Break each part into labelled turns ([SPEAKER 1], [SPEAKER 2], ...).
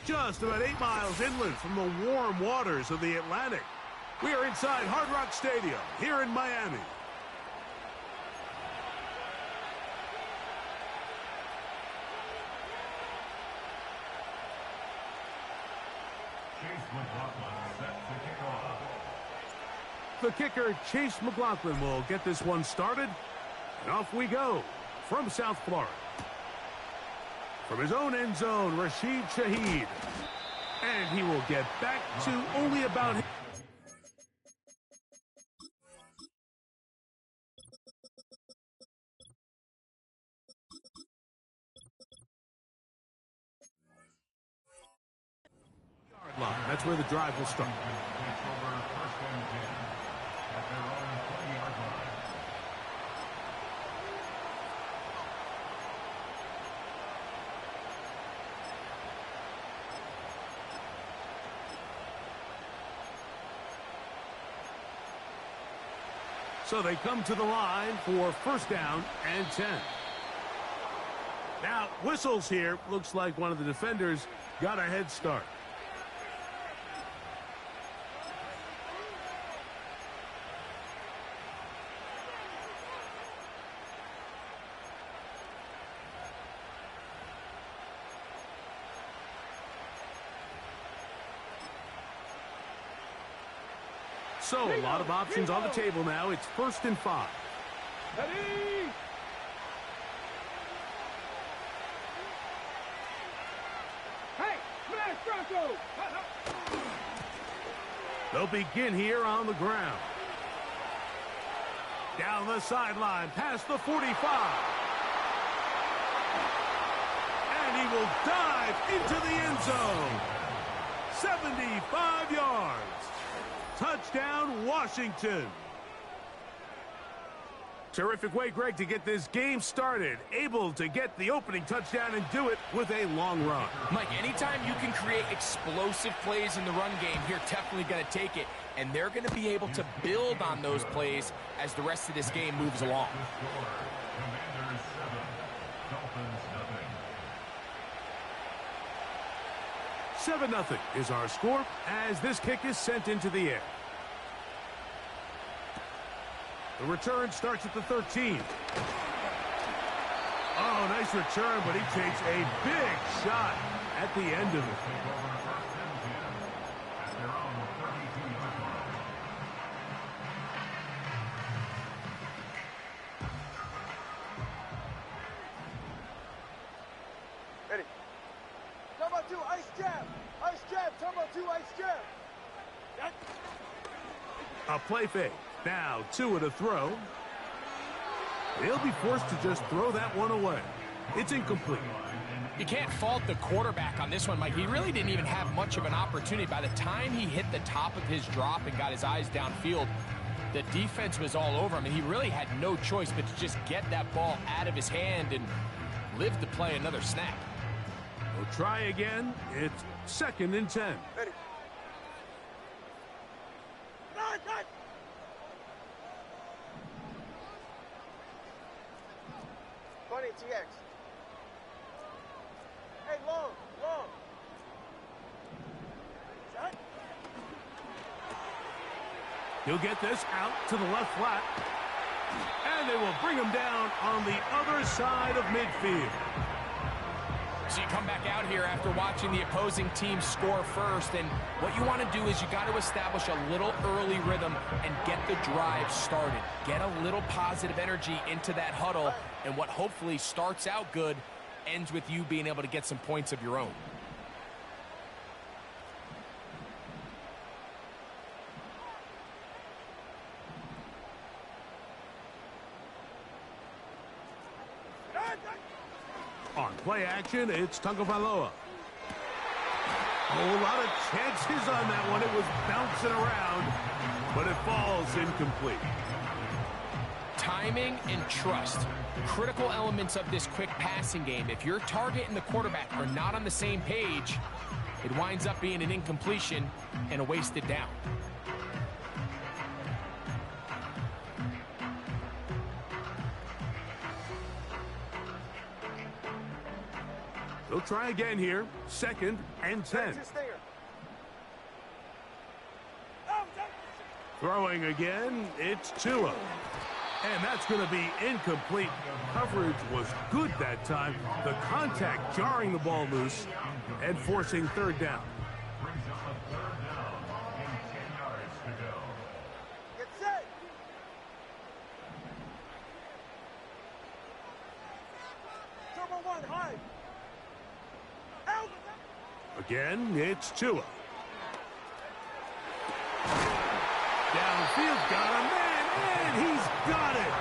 [SPEAKER 1] just about 8 miles inland from the warm waters of the Atlantic. We are inside Hard Rock Stadium here in Miami.
[SPEAKER 2] Chase McLaughlin set to kick off.
[SPEAKER 1] The kicker, Chase McLaughlin, will get this one started. And off we go from South Florida. From his own end zone, Rashid Shaheed. And he will get back to only about... yard line. That's where the drive will start.
[SPEAKER 2] Takes over first and 10 at their own 20-yard line.
[SPEAKER 1] So they come to the line for first down and 10. Now, whistles here. Looks like one of the defenders got a head start. So, a lot of options on the table now. It's 1st and 5.
[SPEAKER 3] Ready? Hey, smash Bronco!
[SPEAKER 1] They'll begin here on the ground. Down the sideline, past the 45. And he will dive into the end zone. 75 yards. Touchdown, Washington. Terrific way, Greg, to get this game started. Able to get the opening touchdown and do it with a long run.
[SPEAKER 4] Mike, anytime you can create explosive plays in the run game, you're definitely going to take it. And they're going to be able to build on those plays as the rest of this game moves along.
[SPEAKER 2] Commanders 7, Dolphins
[SPEAKER 1] 7-0
[SPEAKER 2] nothing.
[SPEAKER 1] is our score as this kick is sent into the air. The return starts at the 13. Oh, nice return, but he takes a big shot at the end of it.
[SPEAKER 2] Take over first and 10 at their own 32-yard line.
[SPEAKER 3] Ready? Turbo 2, ice jab! Ice jab, Turbo 2, ice jab!
[SPEAKER 1] A play fake. Now, 2 at a throw. He'll be forced to just throw that one away. It's incomplete.
[SPEAKER 4] You can't fault the quarterback on this one, Mike. He really didn't even have much of an opportunity. By the time he hit the top of his drop and got his eyes downfield, the defense was all over him, and he really had no choice but to just get that ball out of his hand and live to play another snap.
[SPEAKER 1] We'll try again. It's 2nd and 10.
[SPEAKER 3] Ready? Run! 20 TX. Hey, long. Shot.
[SPEAKER 1] He'll get this out to the left flat. And they will bring him down on the other side of midfield.
[SPEAKER 4] So you come back out here after watching the opposing team score first, and what you want to do is you got to establish a little early rhythm and get the drive started. Get a little positive energy into that huddle, and what hopefully starts out good ends with you being able to get some points of your own.
[SPEAKER 1] On play action, it's Tagovailoa. A lot of chances on that one. It was bouncing around, but it falls incomplete.
[SPEAKER 4] Timing and trust, critical elements of this quick passing game. If your target and the quarterback are not on the same page, it winds up being an incompletion and a wasted down.
[SPEAKER 1] They'll They'll try again here. 2nd and 10. Throwing again, it's Tua. And that's going to be incomplete. Coverage was good that time. The contact jarring the ball loose and forcing 3rd down.
[SPEAKER 2] Brings up a 3rd down and 10 yards to go.
[SPEAKER 3] Get set. Turbo 1, high. Out.
[SPEAKER 1] Again, it's Tua. Downfield, got a man, and he's got it.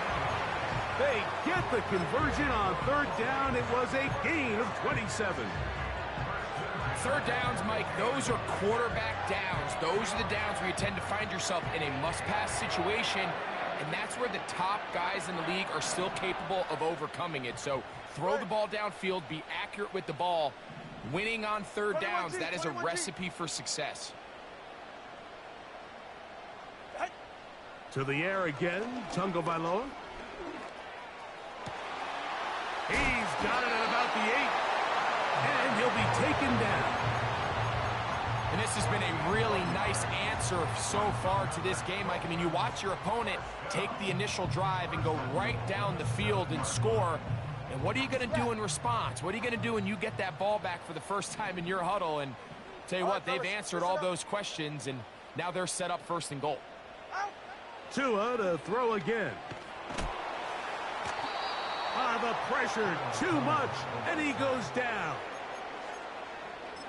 [SPEAKER 1] They get the conversion on 3rd down. It was a gain of 27.
[SPEAKER 4] 3rd downs, Mike, those are quarterback downs. Those are the downs where you tend to find yourself in a must-pass situation, and that's where the top guys in the league are still capable of overcoming it. So throw the ball downfield, be accurate with the ball. Winning on 3rd downs, that is a recipe for success.
[SPEAKER 1] To the air again, Tagovailoa. He's got it at about the 8, and he'll be taken down.
[SPEAKER 4] And this has been a really nice answer so far to this game, Mike. I mean, you watch your opponent take the initial drive and go right down the field and score. And what are you going to do in response? What are you going to do when you get that ball back for the first time in your huddle? And tell you what, they've answered all those questions, and now they're set up 1st and goal.
[SPEAKER 1] Tua to throw again. The pressure, too much, and he goes down.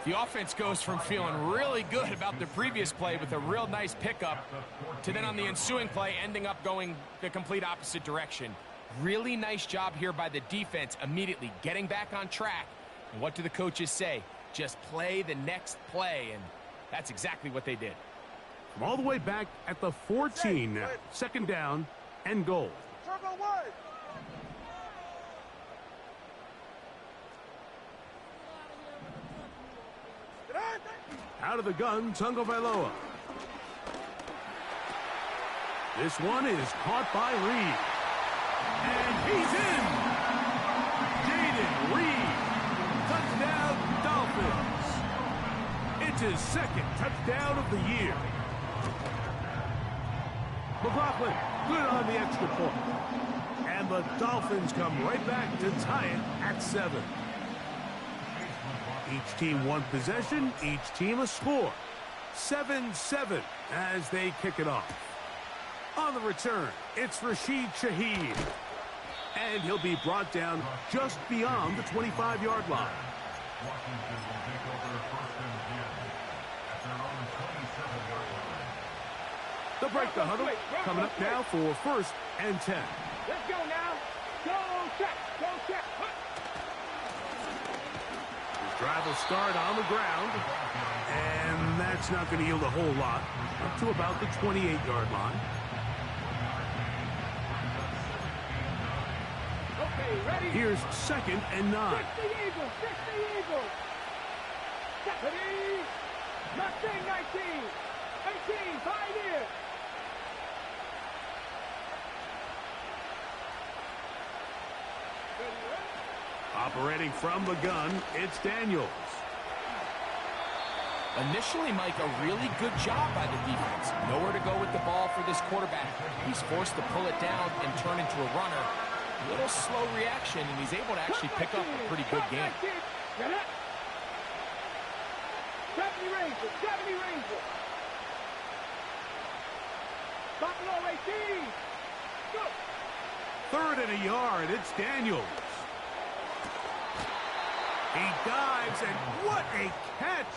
[SPEAKER 4] The offense goes from feeling really good about the previous play with a real nice pickup to then on the ensuing play ending up going the complete opposite direction. Really nice job here by the defense, immediately getting back on track. And what do the coaches say? Just play the next play, and that's exactly what they did.
[SPEAKER 1] From all the way back at the 14 now. 2nd down and goal.
[SPEAKER 3] Turbo 1.
[SPEAKER 1] Out of the gun, Tagovailoa. This one is caught by Reed. And he's in! Jaden Reed. Touchdown, Dolphins. It's his 2nd touchdown of the year. McLaughlin, good on the extra point. And the Dolphins come right back to tie it at 7. Each team one possession, each team a score. 7-7 as they kick it off. On the return, it's Rashid Shaheed. And he'll be brought down just beyond the 25-yard line.
[SPEAKER 2] Washington will take over 1st and 10 at their own 27-yard line.
[SPEAKER 1] They'll break the huddle. Coming up now for 1st and 10.
[SPEAKER 3] Let's go now. Go check. Go check.
[SPEAKER 1] Drive will start on the ground, and that's not going to yield a whole lot, up to about the 28-yard line.
[SPEAKER 3] Okay, ready?
[SPEAKER 1] Here's 2nd and 9.
[SPEAKER 3] 60 Eagles, 60 Eagles. Ready? Nothing, 19. 18, Pioneer.
[SPEAKER 1] Operating from the gun, it's Daniels.
[SPEAKER 4] Initially, Mike, a really good job by the defense. Nowhere to go with the ball for this quarterback. He's forced to pull it down and turn into a runner. A little slow reaction, and he's able to actually pick up a pretty good game.
[SPEAKER 3] 70 Rangers, 70 Rangers. Buffalo 18. Go.
[SPEAKER 1] 3rd and a yard, it's Daniels. He dives, and what a catch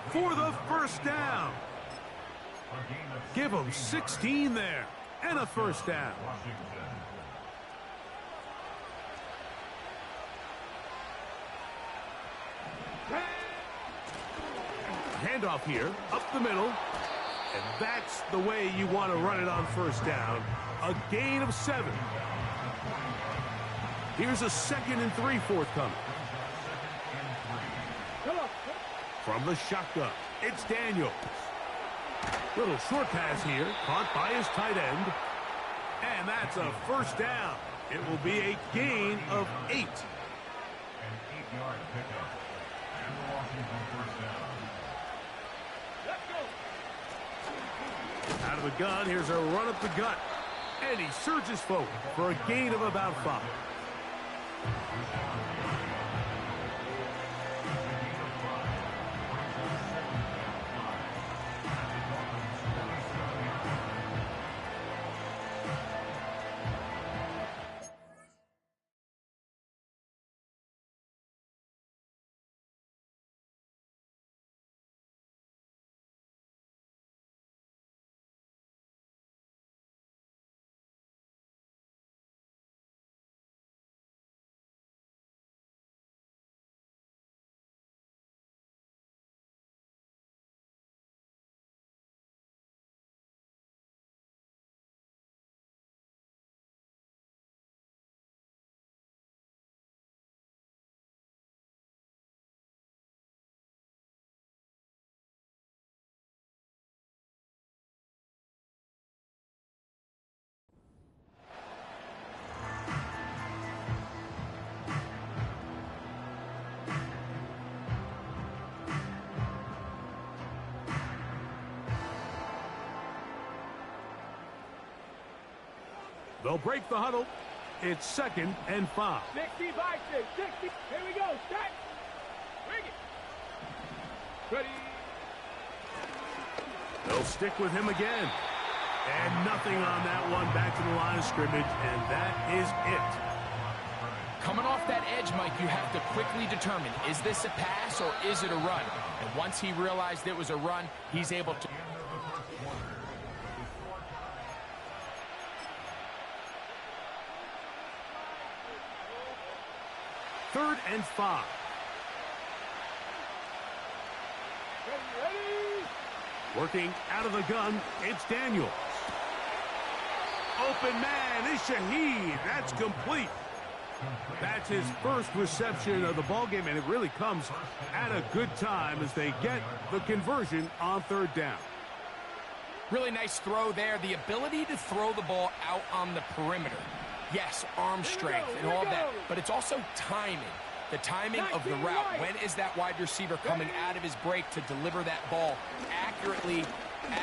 [SPEAKER 1] for the 1st down. Give him 16 there, and a 1st down. Handoff here, up the middle, and that's the way you want to run it on 1st down. A gain of 7. Here's a 2nd and 3 forthcoming. From the shotgun, it's Daniels. Little short pass here, caught by his tight end. And that's a 1st down. It will be a gain of 8.
[SPEAKER 2] An 8-yard pickup. And the Washington first down.
[SPEAKER 1] Out of the gun, here's a run up the gut. And he surges forward for a gain of about 5. They'll break the huddle. It's 2nd and 5.
[SPEAKER 3] 60 by 6. 60. Here we go. Set. Bring it. Ready.
[SPEAKER 1] They'll stick with him again. And nothing on that one. Back to the line of scrimmage, and that is it.
[SPEAKER 4] Coming off that edge, Mike, you have to quickly determine, is this a pass or is it a run? And once he realized it was a run, he's able to...
[SPEAKER 1] 3rd and 5.
[SPEAKER 3] Ready.
[SPEAKER 1] Working out of the gun, it's Daniels. Open man is Shaheed. That's complete. That's his first reception of the ballgame, and it really comes at a good time as they get the conversion on 3rd down.
[SPEAKER 4] Really nice throw there. The ability to throw the ball out on the perimeter. Yes, arm strength and all that, but it's also timing. The timing of the route. When is that wide receiver coming out of his break to deliver that ball accurately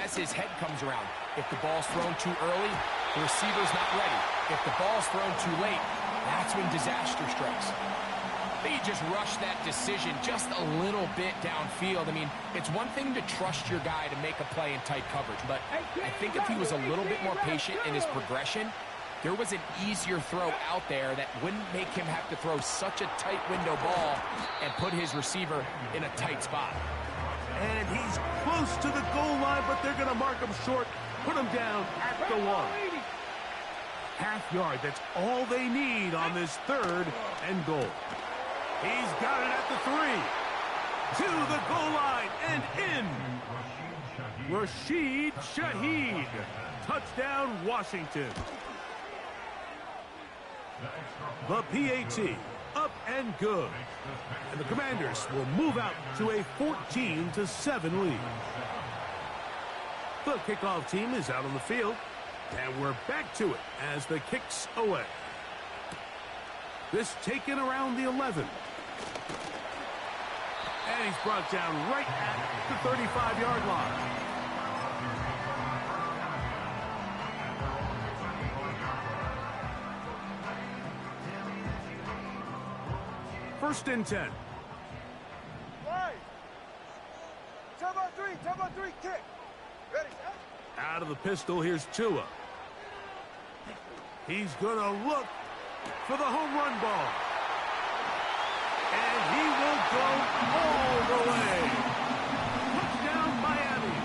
[SPEAKER 4] as his head comes around? If the ball's thrown too early, the receiver's not ready. If the ball's thrown too late, that's when disaster strikes. They just rushed that decision just a little bit downfield. I mean, it's one thing to trust your guy to make a play in tight coverage, but I think if he was a little bit more patient in his progression, there was an easier throw out there that wouldn't make him have to throw such a tight window ball and put his receiver in a tight spot.
[SPEAKER 1] And he's close to the goal line, but they're going to mark him short, put him down at the 1. Half yard, that's all they need on this 3rd and goal. He's got it at the 3. To the goal line and in. Rashid Shaheed. Touchdown, Washington. The PAT, up and good. And the Commanders will move out to a 14-7 lead. The kickoff team is out on the field, and we're back to it as the kick's away. This taken around the 11. And he's brought down right at the 35-yard line. First and 10.
[SPEAKER 3] Right. Turbo 3, kick. Ready, set.
[SPEAKER 1] Out of the pistol, here's Tua. He's going to look for the home run ball. And he will go all the way. Touchdown, Miami.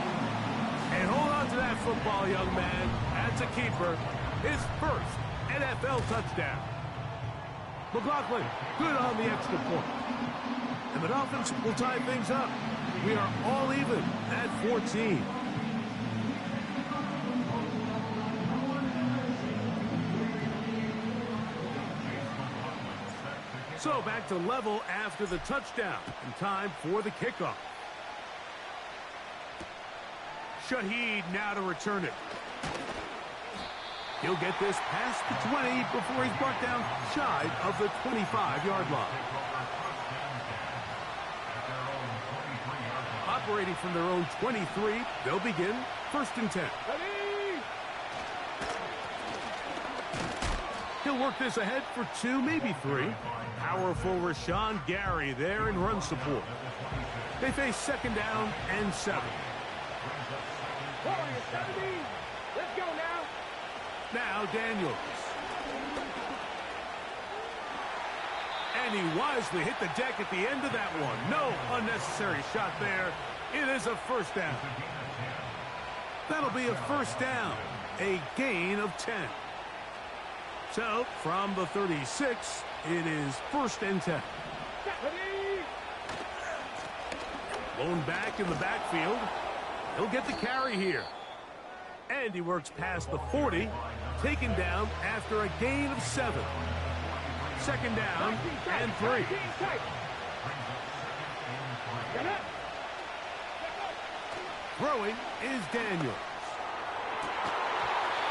[SPEAKER 1] And hold on to that football, young man. That's a keeper. His first NFL touchdown. McLaughlin, good on the extra point. And the Dolphins will tie things up. We are all even at 14. So back to level after the touchdown. And time for the kickoff. Shaheed now to return it. He'll get this past the 20 before he's brought down shy of the 25-yard line. Operating from their own 23, they'll begin 1st and 10. He'll work this ahead for 2, maybe 3. Powerful Rashawn Gary there in run support. They face 2nd down and 7.
[SPEAKER 3] Let's go now.
[SPEAKER 1] Now Daniels. And he wisely hit the deck at the end of that one. No unnecessary shot there. It is a 1st down. That'll be a 1st down. A gain of 10. So, from the 36, it is 1st and 10. Blown back in the backfield. He'll get the carry here. And he works past the 40, taken down after a gain of 7. 2nd down and 3. Throwing is Daniels.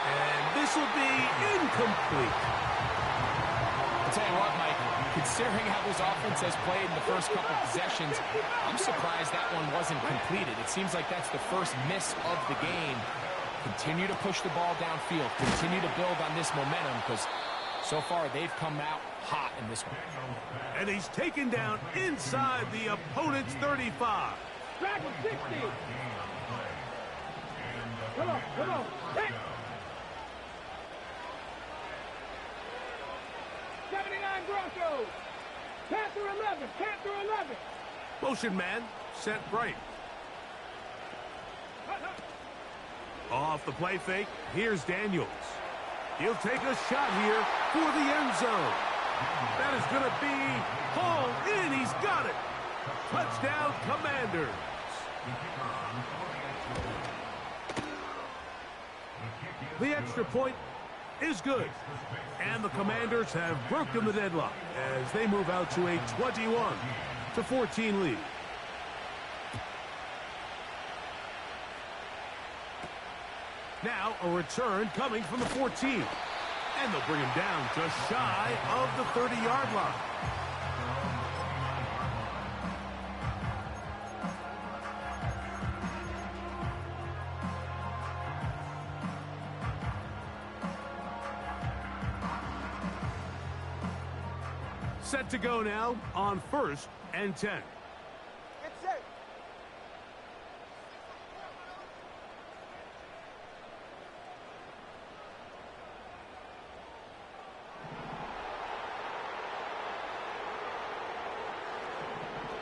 [SPEAKER 1] And this will be incomplete.
[SPEAKER 4] I'll tell you what, Mike, considering how this offense has played in the first couple of possessions, I'm surprised that one wasn't completed. It seems like that's the first miss of the game. Continue to push the ball downfield. Continue to build on this momentum because so far they've come out hot in this one.
[SPEAKER 1] And he's taken down inside the opponent's 35.
[SPEAKER 3] Drag him 60. Come on, come on. Hit. 79 Broncos. Panther 11, Panther 11.
[SPEAKER 1] Motion man, set right. Off the play fake, here's Daniels. He'll take a shot here for the end zone. That is going to be hauled in. He's got it. Touchdown, Commanders. The extra point is good. And the Commanders have broken the deadlock as they move out to a 21-14 lead. Now a return coming from the 14. And they'll bring him down just shy of the 30-yard line. Set to go now on 1st and 10.
[SPEAKER 3] Get set.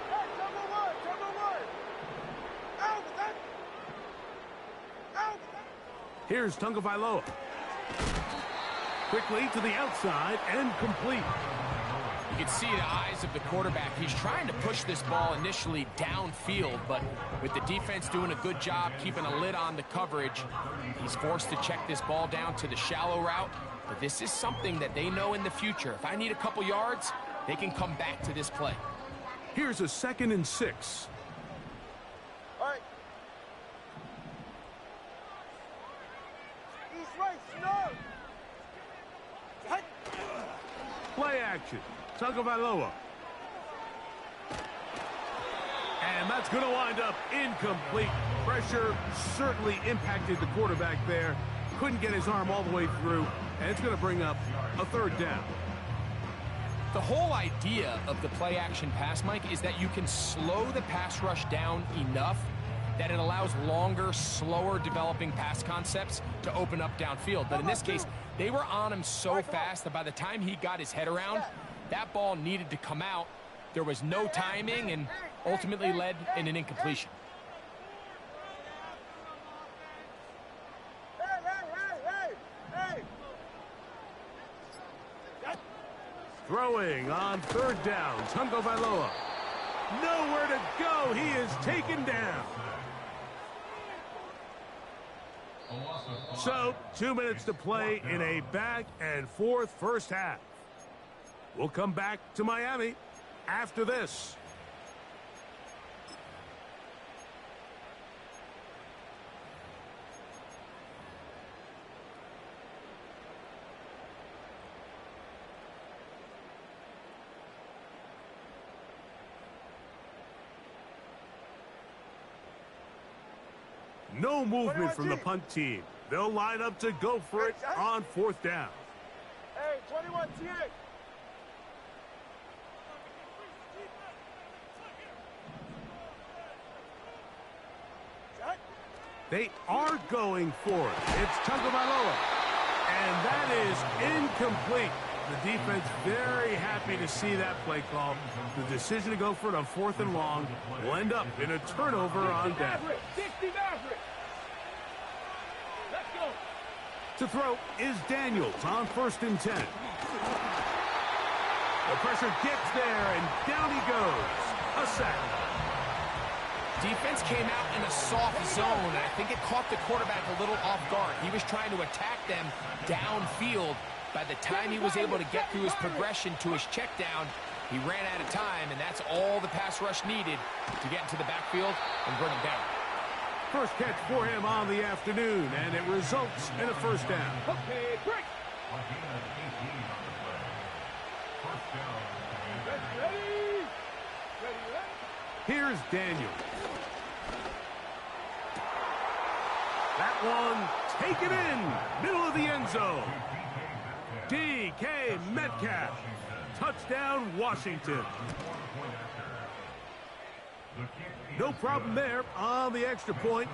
[SPEAKER 3] Hey, number one. Out with that. Out with that.
[SPEAKER 1] Here's Tagovailoa. Quickly to the outside and complete.
[SPEAKER 4] You can see the eyes of the quarterback. He's trying to push this ball initially downfield, but with the defense doing a good job keeping a lid on the coverage, he's forced to check this ball down to the shallow route. But this is something that they know in the future. If I need a couple yards, they can come back to this play.
[SPEAKER 1] Here's a 2nd and 6.
[SPEAKER 3] All right. East right, snug. Hey.
[SPEAKER 1] Play action. Tagovailoa. And that's going to wind up incomplete. Pressure certainly impacted the quarterback there. Couldn't get his arm all the way through. And it's going to bring up a 3rd down.
[SPEAKER 4] The whole idea of the play-action pass, Mike, is that you can slow the pass rush down enough that it allows longer, slower developing pass concepts to open up downfield. But in this case, they were on him so fast that by the time he got his head around, that ball needed to come out. There was no timing and ultimately led in an incompletion.
[SPEAKER 3] Hey.
[SPEAKER 1] Throwing on 3rd down. Tagovailoa. Nowhere to go. He is taken down. So, 2 minutes to play in a back-and-forth first half. We'll come back to Miami after this. No movement from the punt team. They'll line up to go for it on 4th down.
[SPEAKER 3] Hey, 21 TA.
[SPEAKER 1] They are going for it. It's Tagovailoa. And that is incomplete. The defense very happy to see that play call. The decision to go for it on 4th and long will end up in a turnover on down. To throw is Daniels on 1st and 10. The pressure gets there, and down he goes. A sack.
[SPEAKER 4] Defense came out in a soft zone, and I think it caught the quarterback a little off guard. He was trying to attack them downfield. By the time he was able to get through his progression to his check down, he ran out of time, and that's all the pass rush needed to get into the backfield and bring him down.
[SPEAKER 1] First catch for him on the afternoon, and it results in a 1st down.
[SPEAKER 3] Okay, break. Ready.
[SPEAKER 1] Here's Daniel. That one taken in, middle of the end zone. DK Metcalf. Touchdown, Washington. No problem there on the extra point.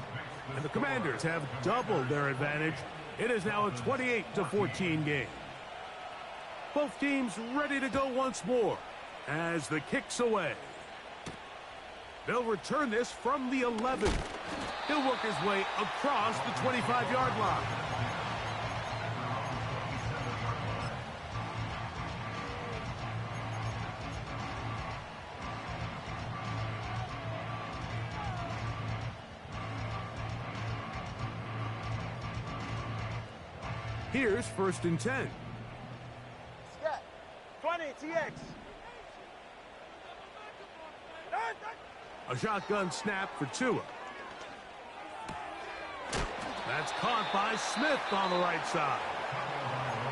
[SPEAKER 1] And the Commanders have doubled their advantage. It is now a 28-14 game. Both teams ready to go once more as the kick's away. They'll return this from the 11. He'll work his way across the 25-yard line. Here's 1st and 10.
[SPEAKER 3] Scat. 20 TX.
[SPEAKER 1] A shotgun snap for Tua. That's caught by Smith on the right side.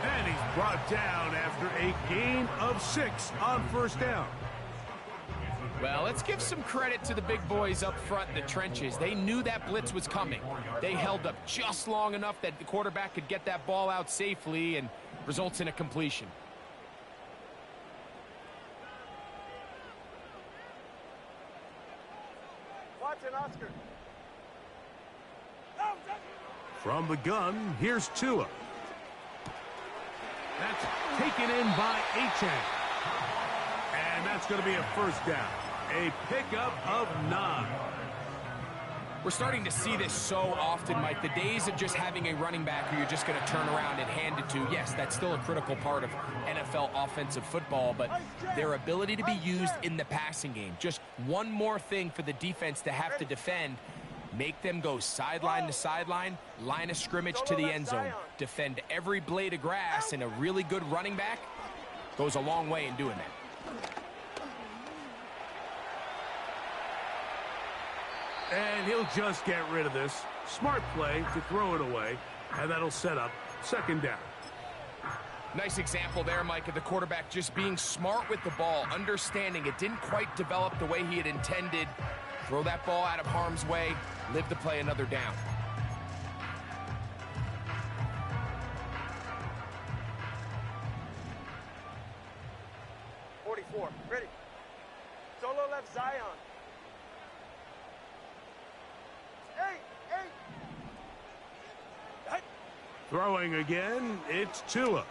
[SPEAKER 1] And he's brought down after a gain of 6 on 1st down.
[SPEAKER 4] Well, let's give some credit to the big boys up front in the trenches. They knew that blitz was coming. They held up just long enough that the quarterback could get that ball out safely and results in a completion.
[SPEAKER 3] Watson, Oscar.
[SPEAKER 1] From the gun, here's Tua. That's taken in by Achane. And that's going to be a 1st down. A pickup of 9.
[SPEAKER 4] We're starting to see this so often, Mike. The days of just having a running back who you're just going to turn around and hand it to, yes, that's still a critical part of NFL offensive football, but their ability to be used in the passing game. Just one more thing for the defense to have to defend. Make them go sideline to sideline, line of scrimmage to the end zone. Defend every blade of grass, and a really good running back goes a long way in doing that.
[SPEAKER 1] And he'll just get rid of this. Smart play to throw it away, and that'll set up 2nd down.
[SPEAKER 4] Nice example there, Mike, of the quarterback just being smart with the ball, understanding it didn't quite develop the way he had intended. Throw that ball out of harm's way, live to play another down.
[SPEAKER 3] Ready. Solo left Zion. 8.
[SPEAKER 1] Throwing again, it's Tua.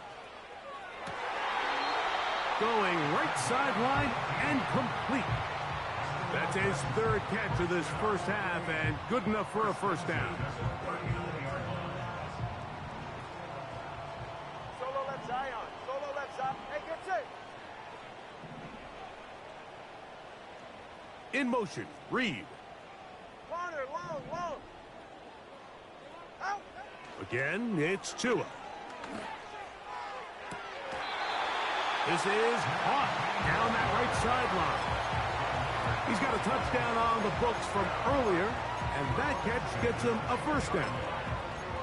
[SPEAKER 1] Going right sideline and complete. That's his 3rd catch of this 1st half, and good enough for a 1st down.
[SPEAKER 3] Solo left Zion. Solo left Zion. Hey, get safe.
[SPEAKER 1] In motion, Reed.
[SPEAKER 3] Corner, long. Out.
[SPEAKER 1] Again, it's Tua. This is hot down that right sideline. He's got a touchdown on the books from earlier, and that catch gets him a 1st down.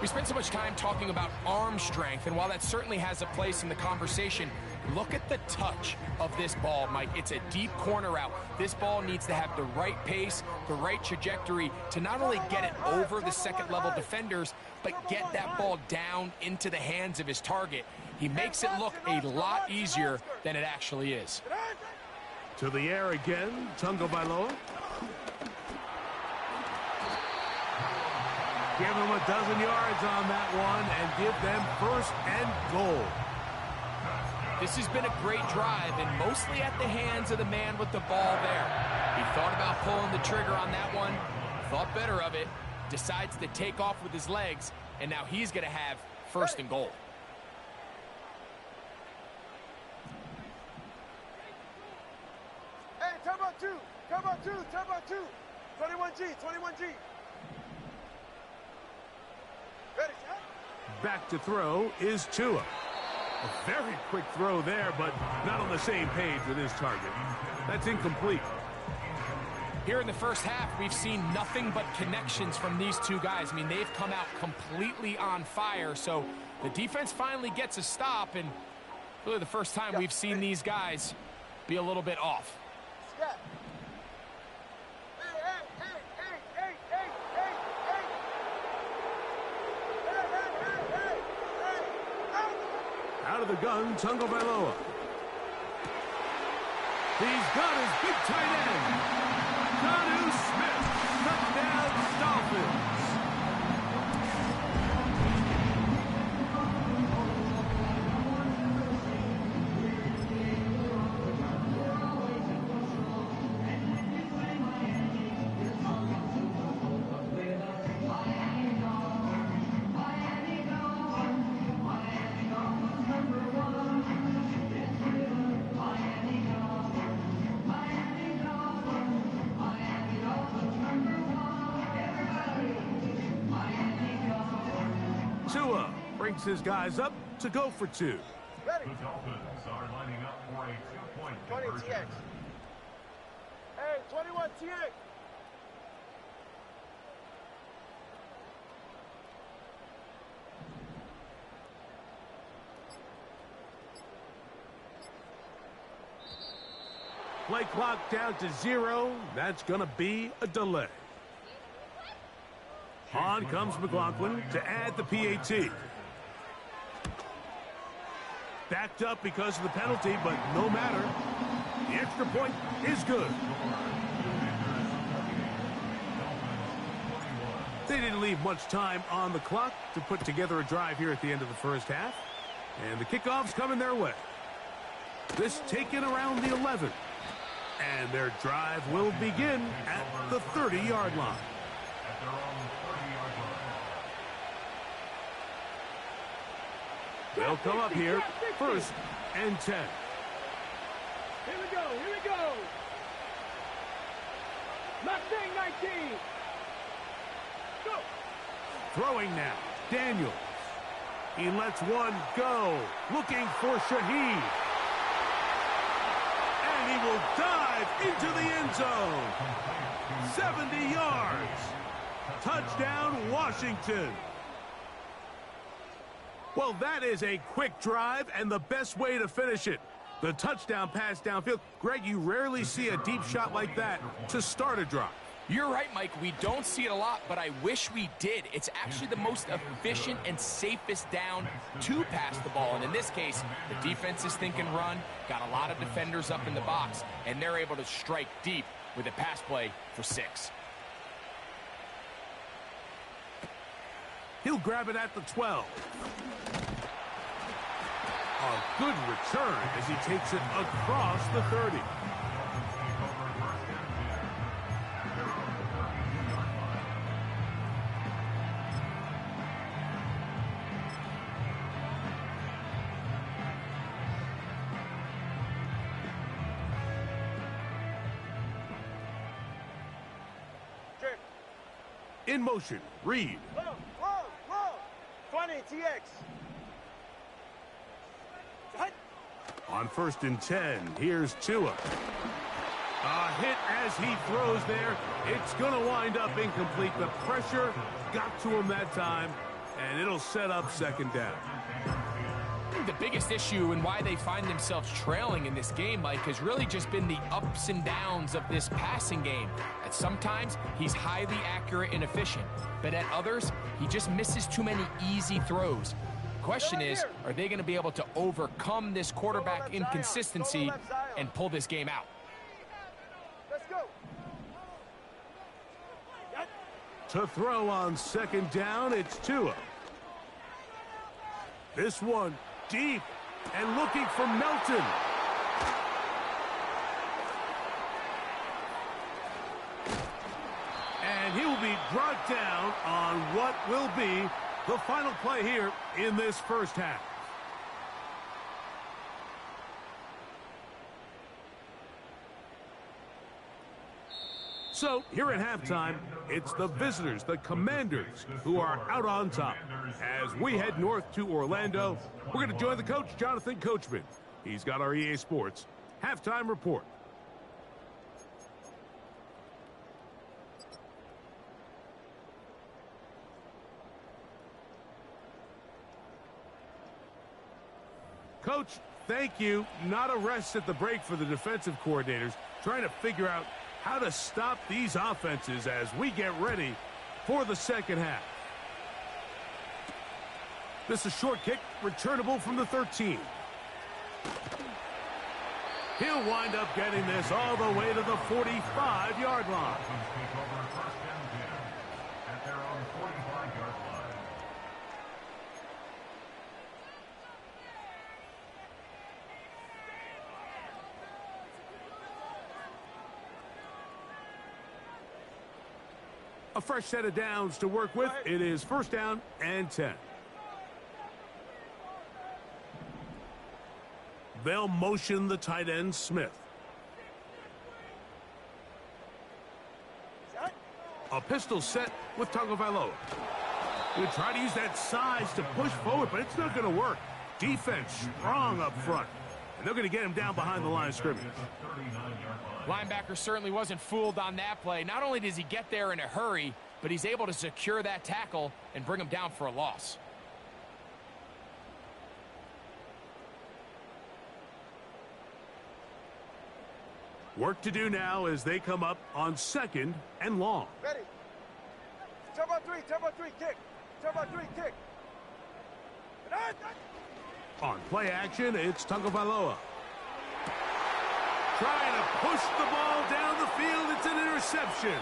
[SPEAKER 4] We spent so much time talking about arm strength, and while that certainly has a place in the conversation, Look at the touch of this ball, Mike. It's a deep corner route. This ball needs to have the right pace, the right trajectory to not only get it over the second-level defenders, but get that ball down into the hands of his target. He makes it look a lot easier than it actually is.
[SPEAKER 1] To the air again, Tagovailoa. Give them a dozen yards on that one and give them 1st and goal.
[SPEAKER 4] This has been a great drive, and mostly at the hands of the man with the ball there. He thought about pulling the trigger on that one, thought better of it, decides to take off with his legs, and now he's going to have 1st and goal.
[SPEAKER 3] Hey, time out 2. Time out 2. Time out 2. 21G. 21G. Ready, shot.
[SPEAKER 1] Back to throw is Tua. A very quick throw there, but not on the same page with his target. That's incomplete.
[SPEAKER 4] Here in the first half, we've seen nothing but connections from these two guys. I mean, they've come out completely on fire, so the defense finally gets a stop, and really the first time we've seen these guys be a little bit off.
[SPEAKER 3] Scat.
[SPEAKER 1] Out of the gun, Tagovailoa. He's got his big tight end. Jonnu Smith. Touchdown, Dolphins. Tua brings his guys up to go for 2.
[SPEAKER 3] Ready.
[SPEAKER 2] The Dolphins are lining up for a 2-point
[SPEAKER 3] 20
[SPEAKER 2] conversion.
[SPEAKER 3] TX. Hey, 21 TX.
[SPEAKER 1] Play clock down to 0. That's going to be a delay. On comes McLaughlin to add the PAT. Backed up because of the penalty, but no matter. The extra point is good. They didn't leave much time on the clock to put together a drive here at the end of the first half. And the kickoff's coming their way. This taken around the 11. And their drive will begin at the 30-yard line.
[SPEAKER 2] At their own 30-yard line.
[SPEAKER 1] They'll come up here, 1st and 10.
[SPEAKER 3] Here we go. Here we go. Mustang 19. Go.
[SPEAKER 1] Throwing now, Daniels. He lets one go, looking for Shaheed. And he will dive into the end zone. 70 yards. Touchdown, Washington. Well, that is a quick drive and the best way to finish it. The touchdown pass downfield. Greg, you rarely see a deep shot like that to start a drive.
[SPEAKER 4] You're right, Mike. We don't see it a lot, but I wish we did. It's actually the most efficient and safest down to pass the ball. And in this case, the defense is thinking run, got a lot of defenders up in the box, and they're able to strike deep with a pass play for 6.
[SPEAKER 1] He'll grab it at the 12. A good return as he takes it across the 30. In motion, Reed.
[SPEAKER 3] Whoa, whoa, whoa. 20 TX. Hut.
[SPEAKER 1] On 1st and 10, here's Tua. A hit as he throws there. It's going to wind up incomplete. The pressure got to him that time, and it'll set up 2nd down.
[SPEAKER 4] The biggest issue and why they find themselves trailing in this game, Mike, has really just been the ups and downs of this passing game. At sometimes, he's highly accurate and efficient, but at others, he just misses too many easy throws. Question is, are they going to be able to overcome this quarterback inconsistency and pull this game out?
[SPEAKER 3] Let's go.
[SPEAKER 1] To throw on second down, it's Tua. This one deep and looking for Melton. And he will be brought down on what will be the final play here in this first half. So, here at halftime, it's the visitors, the Commanders, who are out on top. As we head north to Orlando, we're going to join the coach, Jonathan Coachman. He's got our EA Sports halftime report. Coach, thank you. Not a rest at the break for the defensive coordinators, trying to figure out how to stop these offenses as we get ready for the second half. This is a short kick, returnable from the 13. He'll wind up getting this all the way to the 45-yard line.
[SPEAKER 2] Take over first and 10 at their own 45-yard line.
[SPEAKER 1] A fresh set of downs to work with. It is first down and 10. They'll motion the tight end, Smith. A pistol set with Tagovailoa. We try to use that size to push forward, but it's not going to work. Defense strong up front. And they're going to get him down behind the line of scrimmage.
[SPEAKER 4] Linebacker certainly wasn't fooled on that play. Not only does he get there in a hurry, but he's able to secure that tackle and bring him down for a loss.
[SPEAKER 1] Work to do now as they come up on second and long.
[SPEAKER 3] Ready. Turbo 3, kick. Turbo 3, kick.
[SPEAKER 1] On play action, it's Tagovailoa. Trying to push the ball down the field. It's an interception.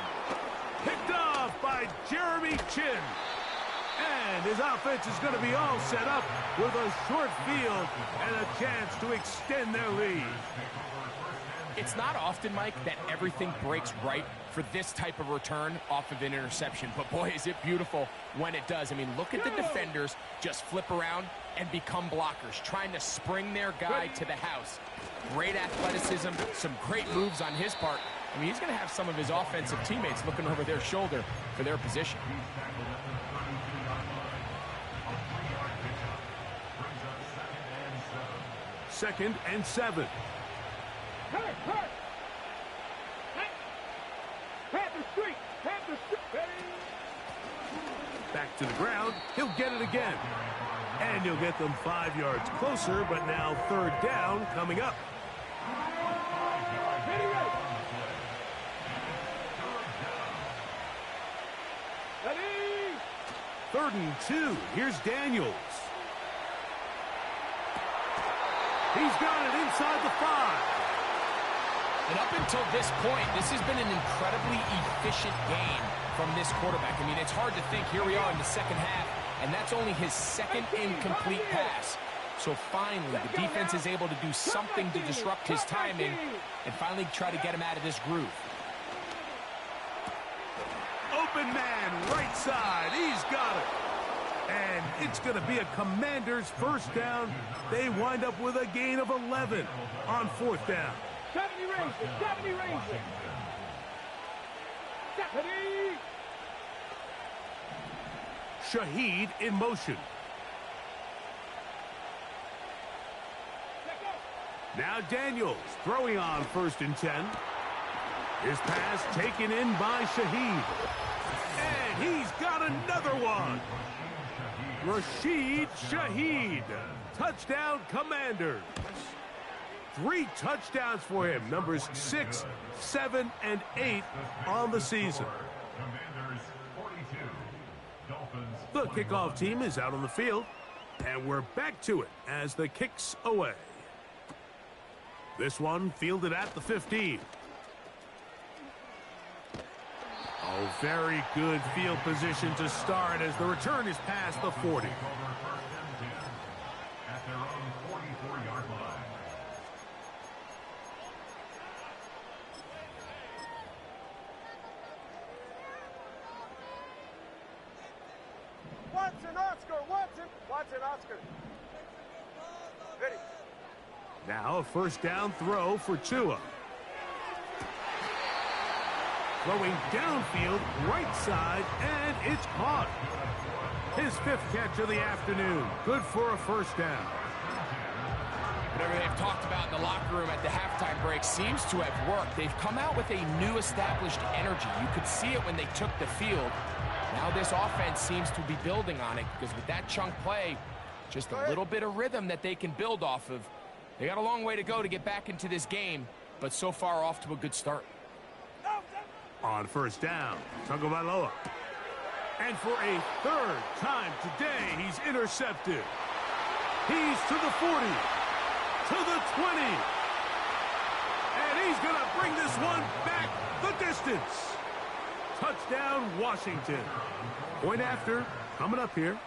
[SPEAKER 1] Picked off by Jeremy Chinn. And his offense is going to be all set up with a short field and a chance to extend their lead.
[SPEAKER 4] It's not often, Mike, that everything breaks right for this type of return off of an interception. But, boy, is it beautiful when it does. I mean, look at the defenders just flip around and become blockers, trying to spring their guy to the house. Great athleticism, some great moves on his part. I mean, he's going to have some of his offensive teammates looking over their shoulder for their position.
[SPEAKER 1] Second and 7. Back to the ground. He'll get it again. And you'll get them 5 yards closer, but now third down coming up. Third and 2. Here's Daniels. He's got it inside the 5.
[SPEAKER 4] And up until this point, this has been an incredibly efficient game from this quarterback. I mean, it's hard to think here we are in the second half, and that's only his second incomplete pass. So finally, the defense is able to do something to disrupt his timing and finally try to get him out of this groove.
[SPEAKER 1] Open man, right side. He's got it. And it's going to be a Commanders first down. They wind up with a gain of 11 on fourth down.
[SPEAKER 3] 70 range.
[SPEAKER 1] Shaheed in motion. Now Daniels throwing on first and 10. His pass taken in by Shaheed. And he's got another one. Rashid Shaheed. Touchdown, Commanders. 3 touchdowns for him. Numbers 6, 7, and 8 on the season.
[SPEAKER 2] Commanders 42. Dolphins.
[SPEAKER 1] The kickoff team is out on the field. And we're back to it as the kick's away. This one fielded at the 15. Oh, very good field position to start as the return is past the 40.
[SPEAKER 2] Take over first and 10 at their own 44-yard line.
[SPEAKER 3] Watson, Oscar, Watson. Watson, Oscar. Ready.
[SPEAKER 1] Now a first down throw for Tua. Throwing downfield, right side, and it's caught. His 5th catch of the afternoon. Good for a first down.
[SPEAKER 4] Whatever they've talked about in the locker room at the halftime break seems to have worked. They've come out with a new established energy. You could see it when they took the field. Now this offense seems to be building on it because with that chunk play, just a little bit of rhythm that they can build off of. They got a long way to go to get back into this game, but so far off to a good start.
[SPEAKER 1] On first down, Tagovailoa. And for a 3rd time today, he's intercepted. He's to the 40, to the 20. And he's going to bring this one back the distance. Touchdown, Washington. Point after, coming up here.